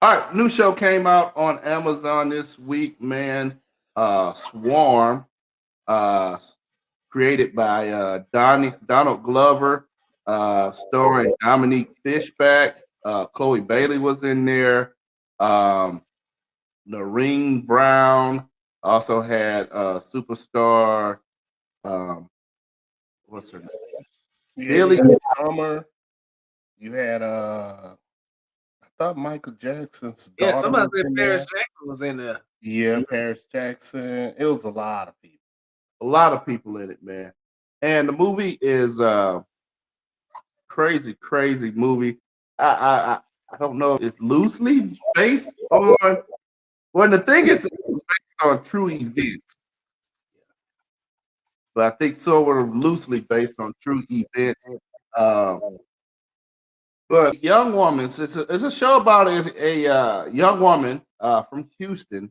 All right, new show came out on Amazon this week, man. Swarm, uh, created by Donald Glover, starring Dominique Fishback. Chloe Bailey was in there. Um, Noreen Brown also had superstar. Um, what's her name? Yeah, you Billy. had Summer. You had I thought Michael Jackson's Yeah, daughter somebody was said in Paris there. Jackson was in there. Yeah, Paris Jackson. It was a lot of people. A lot of people in it, man. And the movie is crazy movie. I don't know if it's loosely based on. Well, the thing is, it's based on true events, but I think sort of loosely based on true events. Um, but young woman, it's a show about a young woman from Houston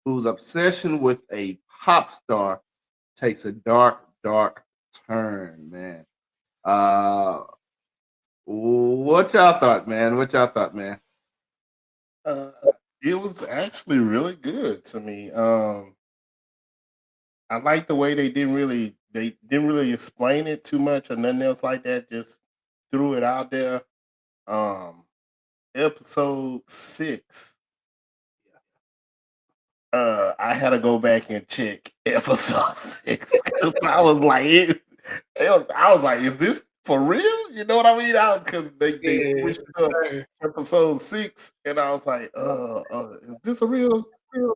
whose obsession with a pop star takes a dark turn, man. Uh, what y'all thought, man? What y'all thought, man? Uh, it was actually really good to me. I like the way they didn't really explain it too much or nothing else like that. Just threw it out there. Um, Episode 6. I had to go back and check episode 6 because I was like, is this for real? You know what I mean? Because they Yeah, switched up episode 6, and I was like, is this a real?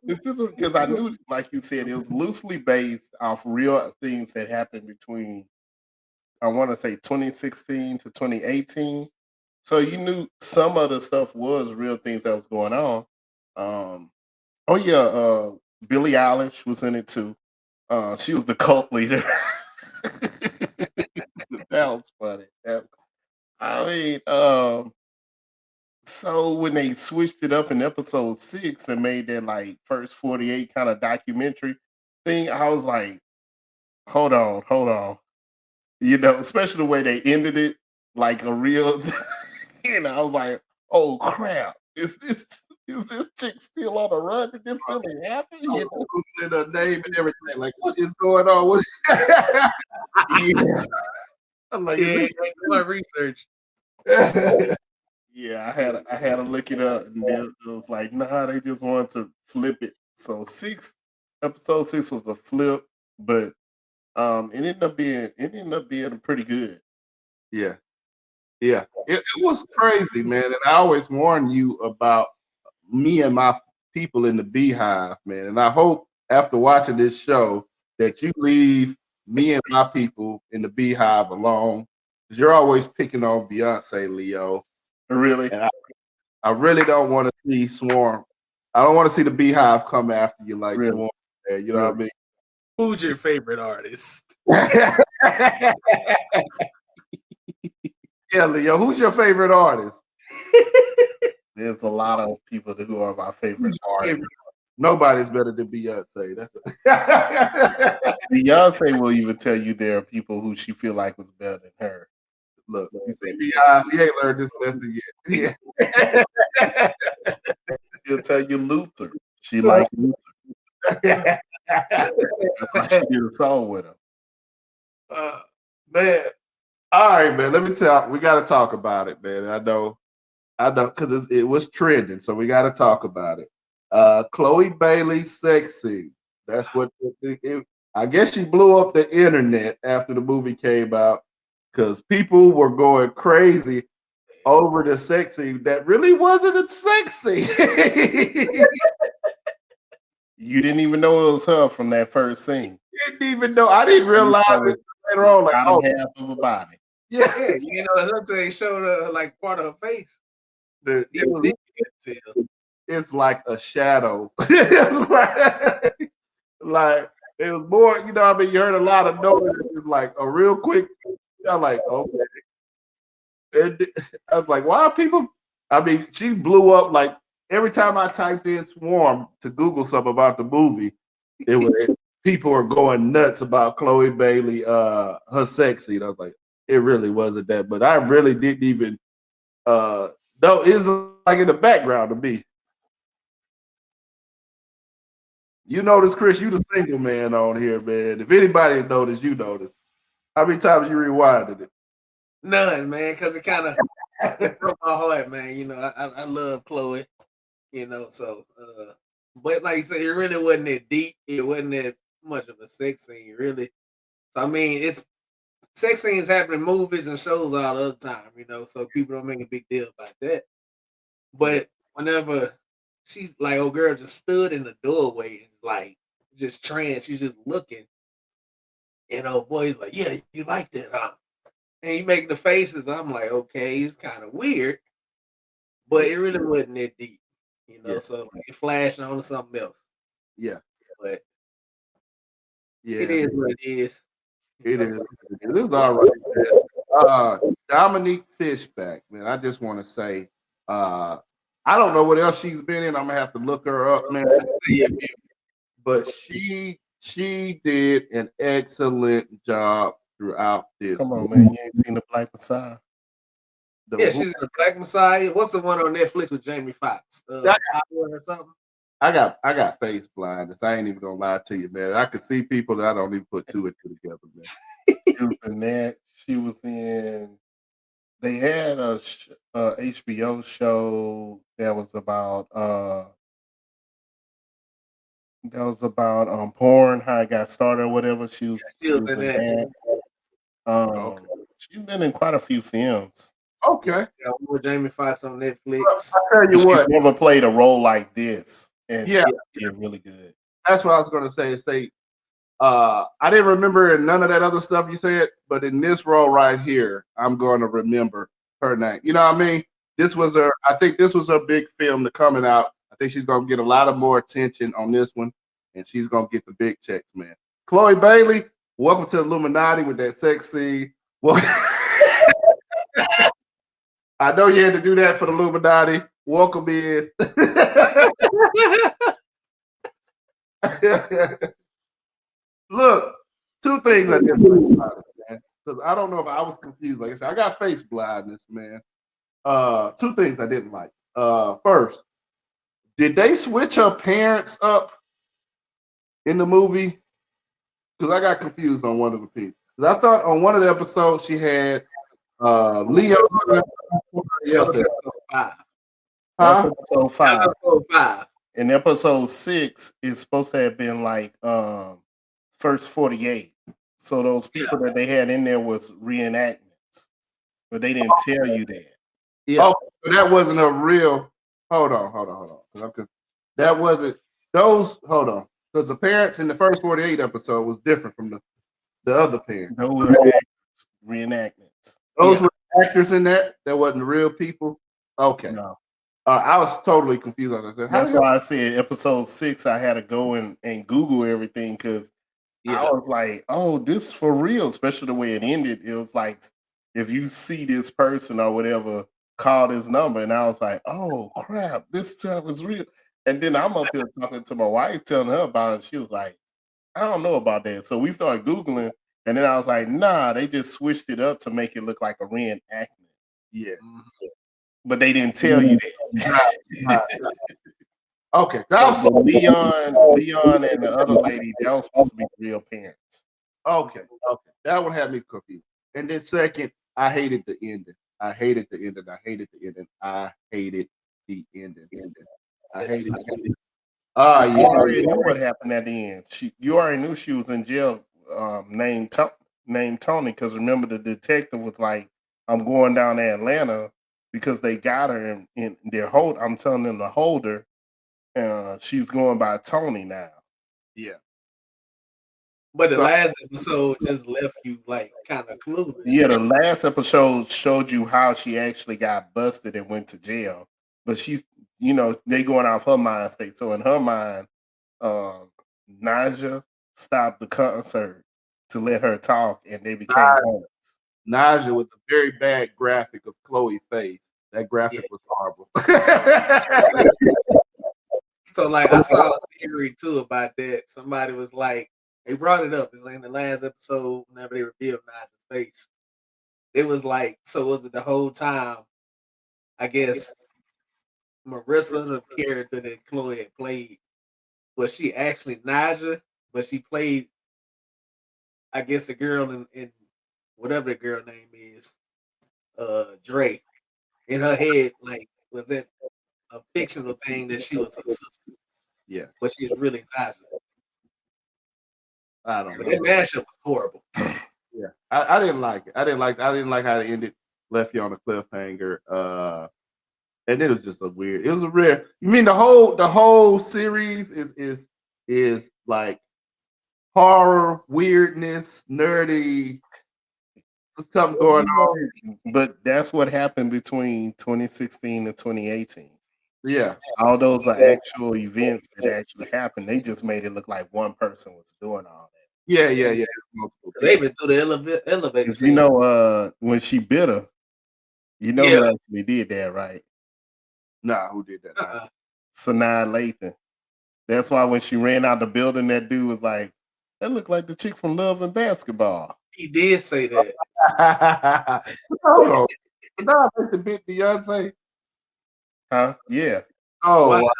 Is this because I knew, like you said, it was loosely based off real things that happened between I want to say 2016 to 2018. So you knew some of the stuff was real things that was going on. Um, Oh yeah, Billie Eilish was in it too. She was the cult leader. That was funny. I mean, so when they switched it up in episode 6 and made that like first 48 kind of documentary thing, I was like, hold on. Especially the way they ended it, like a real and I was like, oh crap. Is this chick still on the run? Did this really happen? In the name and everything. Like, what is going on? What? Yeah. I'm like, yeah, is my research. this? Yeah, I had to look it up, and then it was like, nah, they just wanted to flip it. So episode 6 was a flip, but it ended up being pretty good. Yeah, yeah. It was crazy, man. And I always warn you about me and my people in the beehive, man. And I hope after watching this show that you leave me and my people in the beehive alone. Because you're always picking on Beyonce, Leo. Really, And I really don't want to see Swarm. I don't want to see the beehive come after you like really, Swarm. Man, you know really. what Who's your favorite artist? I mean? Yeah, Leo. Who's your favorite artist? There's a lot of people who are my favorite Who's your artists. favorite? Nobody's better than Beyonce. That's Beyonce will even tell you there are people who she feel like was better than her. look. You see, Beyonce, he ain't learned this lesson yet. Yeah. She'll tell you Luther. She liked Luther. That's why she did a song with him. uh, man, all right, man. Let me tell. We got to talk about it, man. I know, because it was trending, so we got to talk about it. Chloe Bailey sexy. That's what I guess she blew up the internet after the movie came out because people were going crazy over the sexy that really wasn't a sexy. You didn't even know it was her from that first scene. Didn't even know. I didn't realize it later on. Like, Bottom oh, half of a body. Yeah, yeah. you know, something showed like part of her face. The- Even then you could tell. it's like a shadow. It's like it was more, I mean, you heard a lot of noise. It's like a real quick. I'm like, okay. I was like, why are people? I mean, she blew up like every time I typed in Swarm to Google something about the movie, people are going nuts about Chloe Bailey, her sex scene. I was like, it really wasn't that, but I really didn't even know. Is like in the background to me. You notice, Chris, you the single man on here, man. If anybody noticed, you noticed. How many times you rewinded it? None, man, because it kind of broke my heart, man. You know, I love Chloe, you know, so but like you said, it really wasn't that deep. It wasn't that much of a sex scene, really. So I mean, it's sex scenes happen in movies and shows all the time, you know, so people don't make a big deal about that. But whenever she's like, old girl just stood in the doorway and like just trans, she's just looking, and old boy's like, yeah, you like that, huh? And he making the faces. I'm like, okay, it's kind of weird, but it really wasn't that deep, you know. Yeah. So like, it flashed on to something else, Yeah, but yeah, it is what it is. it is. It is all right, man. Dominique Fishback, man. I just want to say, I don't know what else she's been in. I'm gonna have to look her up, man. But she did an excellent job throughout this. Come on, man. You ain't seen the Black Messiah. Yeah, she's in the Black Messiah. What's the one on Netflix with Jamie Foxx? Yeah. Power or something? I got face blindness. I ain't even gonna lie to you, man. I could see people that I don't even put two and two together, man. She was in that. She was in. They had a HBO show that was about porn, how it got started or whatever. She was in that. Okay. She's been in quite a few films. Okay. Yeah, with Jamie Foxx on Netflix. I tell you She's what, never played a role like this, and Yeah. did really good. that's what I was gonna say. I didn't remember none of that other stuff you said, but in this role right here, I'm gonna remember her name. You know what I mean? I think this was her big film to coming out. I think she's gonna get a lot of more attention on this one, and she's gonna get the big checks, man. Chloe Bailey, welcome to Illuminati with that sex scene. Well, I know you had to do that for the Illuminati. Welcome in. Look, two things I didn't like about it, man. Because I don't know if I was confused. Like I said, I got face blindness, man. Two things I didn't like. First, did they switch her parents up in the movie? Because I got confused on one of the pieces. Because I thought on one of the episodes she had Leo. Episode 5. That's episode 5. That's episode 5. And episode 6 is supposed to have been like first 48. So those people that they had in there was reenactments, but they didn't tell you that. Yeah. Oh, so that wasn't a real. Hold on. 'Cause that wasn't those. Hold on, because the parents in the first 48 episode was different from the other parents. Those were reenactments. Those were actors in that. That wasn't real people. Okay. No. I was totally confused on that. That's why I said episode 6. I had to go and Google everything because I was like, "Oh, this is for real." Especially the way it ended. It was like, if you see this person or whatever, call this number, and I was like, "Oh crap, this stuff is real." And then I'm up here talking to my wife, telling her about it. She was like, "I don't know about that." So we started Googling, and then I was like, "Nah, they just switched it up to make it look like a reenactment." Yeah. But they didn't tell you that. Okay. So Leon and the other lady, that was supposed to be real parents. Okay. That one had me confused. And then second, I hated the ending. I hated the ending. I hated the ending. You already knew what happened at the end. You already knew she was in jail, named Tony, because remember the detective was like, "I'm going down to Atlanta because they got her in their hold. I'm telling them to hold her. She's going by Tony now." Yeah. But the last episode just left you like kind of clueless. Yeah, the last episode showed you how she actually got busted and went to jail. But she's, they going off her mind state. So in her mind, Naja stopped the concert to let her talk, and they became homies. Naja with a very bad graphic of Chloe's face. That graphic was horrible. So like I saw a theory too about that. Somebody was like, they brought it up. It's like in the last episode, whenever they revealed Naja's face. It was like, so was it the whole time? I guess Marissa, the character that Chloe had played, was she actually Naja, but she played, I guess, the girl in whatever the girl name is, Dre. In her head, like, was that a fictional thing that she was her sister, Yeah, but she's really Naja. I don't But know. that mashup was horrible. Yeah, I didn't like it. I didn't like how it ended. Left you on a cliffhanger. And it was just a weird. It was a rare. You mean the whole series is like horror, weirdness, nerdy, something going on. But that's what happened between 2016 and 2018. Yeah, All those are actual events that actually happened. They just made it look like one person was doing all that. yeah. Multiple They people. even through the elevator. Because you know, when she bit her, you know Yeah. who actually did that, right? Nah, who did that? Uh-uh. Sanaa Lathan. That's why when she ran out the building, that dude was like, "That looked like the chick from Love and Basketball." He did say that. Hold on. Nah, that's the bit Beyonce. Huh? Yeah. Oh Wow.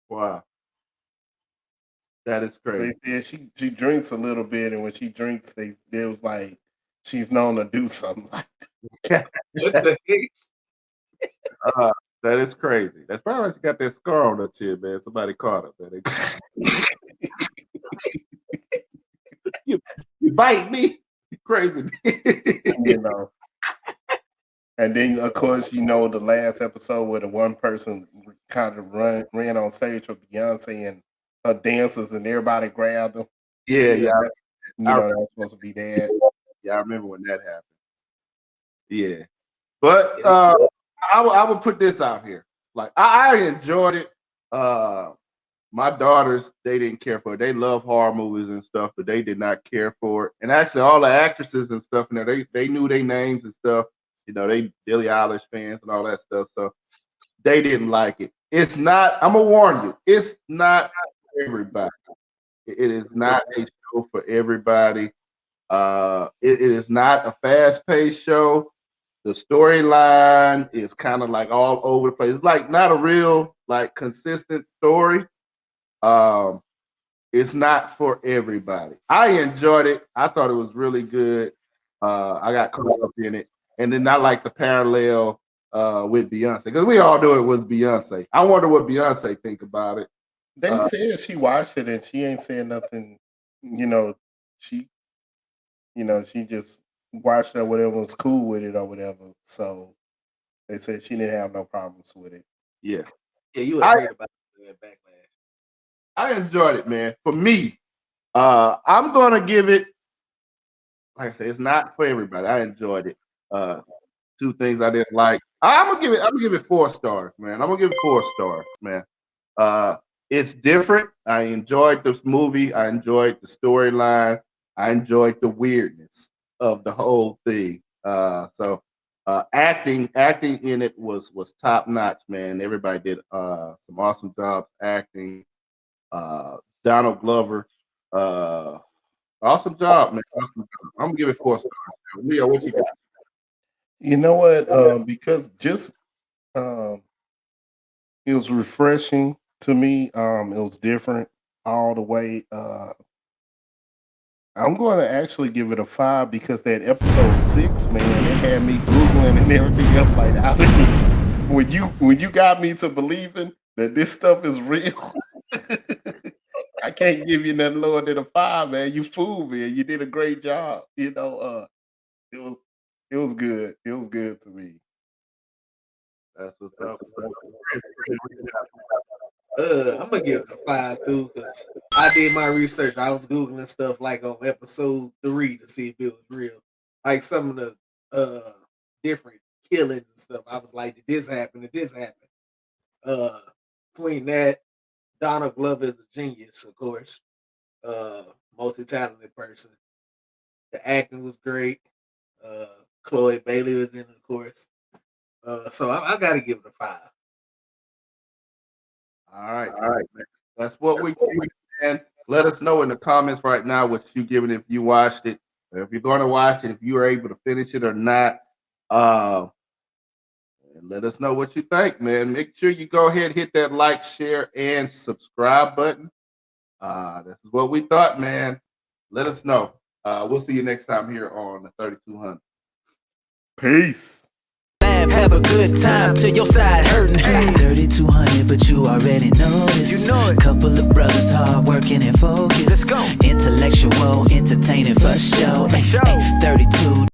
wow. That is They crazy. said she drinks a little bit, and when she drinks, they was like she's known to do something like What the heck? That is crazy. That's probably why she got that scar on her chin, man. Somebody caught her, man. you bite me, you crazy. you know. And then, of course, you know the last episode where the one person kind of ran on stage with Beyonce and her dancers, and everybody grabbed them. Yeah. You know that's supposed to be that. Yeah, I remember when that happened. Yeah, but I would put this out here. Like I enjoyed it. My daughters, they didn't care for it. They love horror movies and stuff, but they did not care for it. And actually, all the actresses and stuff in there, they knew their names and stuff. You know, they Billie Eilish fans and all that stuff. So they didn't like it. It's not. I'm gonna warn you. It's not for everybody. It is not a show for everybody. It is not a fast-paced show. The storyline is kind of like all over the place. It's like not a real like consistent story. It's not for everybody. I enjoyed it. I thought it was really good. I got caught up in it, and then I like the parallel with Beyonce because we all knew it was Beyonce. I wonder what Beyonce think about it. They said she watched it and she ain't saying nothing. She just watched it, whatever was cool with it or whatever. So they said she didn't have no problems with it. Yeah, you would have heard about that backlash. I enjoyed it, man. For me, I'm gonna give it. Like I said, it's not for everybody. I enjoyed it. Two things I didn't like. I'm gonna give it 4 stars, man. I'm gonna give it 4 stars, man. It's different. I enjoyed this movie. I enjoyed the storyline. I enjoyed the weirdness of the whole thing. So acting in it was top notch, man. Everybody did some awesome jobs acting. Donald Glover, awesome job, man. Awesome job. I'm gonna give it 4 stars. Leo, what you got? You know what? Because just it was refreshing to me. It was different all the way. I'm going to actually give it a 5 because that episode 6, man, it had me googling and everything else like that. When you got me to believing that this stuff is real, I can't give you nothing lower than a 5, man. You fooled me. You did a great job. It was good. It was good to me. That's what's up. I'm gonna give it a 5 too because I did my research. I was googling stuff like on episode 3 to see if it was real. Like some of the different killings and stuff. I was like, did this happen? Did this happen? Between that, Donald Glover is a genius, of course. Multi-talented person. The acting was great. Chloe Bailey was in it, of course. So I gotta give it a 5. All right, man. That's what we can. Let us know in the comments right now what you giving if you watched it, or if you're going to watch it, if you were able to finish it or not. and let us know what you think, man. Make sure you go ahead and hit that like, share, and subscribe button. This is what we thought, man. Let us know. We'll see you next time here on the 3200. Peace. Have a good time till your side hurting. 3200, but you already know this. You know it. Couple of brothers hard working and focused. Let's go. Intellectual, entertaining for sure. 32.